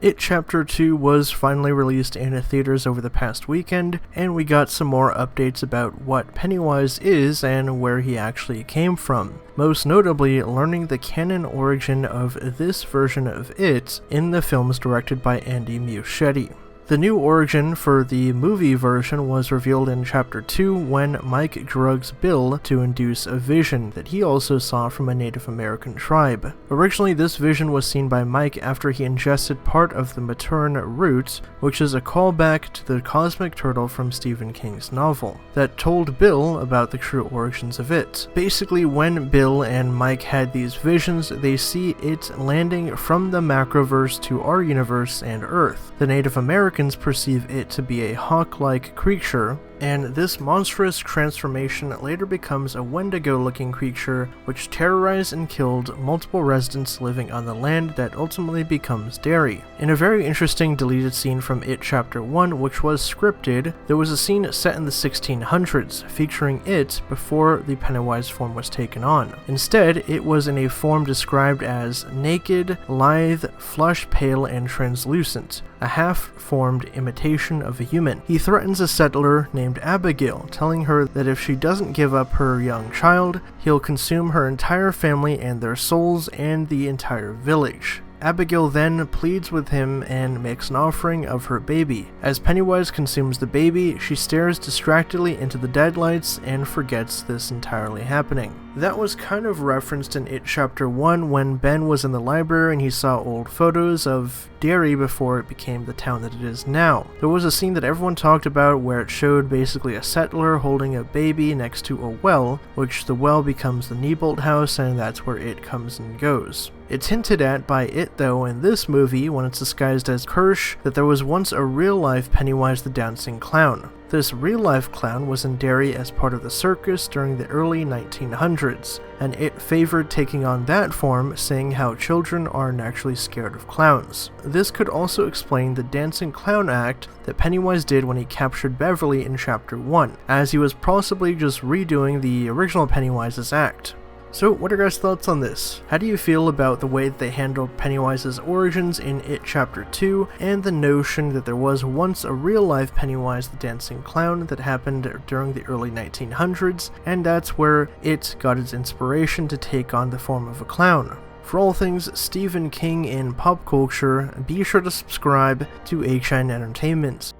It Chapter 2 was finally released in theaters over the past weekend, and we got some more updates about what Pennywise is and where he actually came from. Most notably, learning the canon origin of this version of it in the films directed by Andy Muschietti. The new origin for the movie version was revealed in Chapter 2 when Mike drugs Bill to induce a vision that he also saw from a Native American tribe. Originally, this vision was seen by Mike after he ingested part of the Maturin root, which is a callback to the cosmic turtle from Stephen King's novel, that told Bill about the true origins of it. Basically, when Bill and Mike had these visions, they see it landing from the macroverse to our universe and Earth. The Native Americans perceive it to be a hawk-like creature, and this monstrous transformation later becomes a Wendigo-looking creature which terrorized and killed multiple residents living on the land that ultimately becomes Derry. In a very interesting deleted scene from It Chapter 1, which was scripted, there was a scene set in the 1600s featuring it before the Pennywise form was taken on. Instead, it was in a form described as naked, lithe, flush-pale, and translucent, a half-formed imitation of a human. He threatens a settler named Abigail, telling her that if she doesn't give up her young child, he'll consume her entire family and their souls and the entire village. Abigail then pleads with him and makes an offering of her baby. As Pennywise consumes the baby, she stares distractedly into the deadlights and forgets this entirely happening. That was kind of referenced in It Chapter 1 when Ben was in the library and he saw old photos of Derry before it became the town that it is now. There was a scene that everyone talked about where it showed basically a settler holding a baby next to a well, which the well becomes the Neibolt house, and that's where it comes and goes. It's hinted at by it, though, in this movie, when it's disguised as Kirsch, that there was once a real-life Pennywise the Dancing Clown. This real-life clown was in Derry as part of the circus during the early 1900s, and it favored taking on that form, saying how children are naturally scared of clowns. This could also explain the dancing clown act that Pennywise did when he captured Beverly in Chapter 1, as he was possibly just redoing the original Pennywise's act. So, what are your guys' thoughts on this? How do you feel about the way that they handled Pennywise's origins in It Chapter 2, and the notion that there was once a real-life Pennywise the Dancing Clown that happened during the early 1900s, and that's where it got its inspiration to take on the form of a clown? For all things Stephen King in pop culture, be sure to subscribe to HN Entertainment.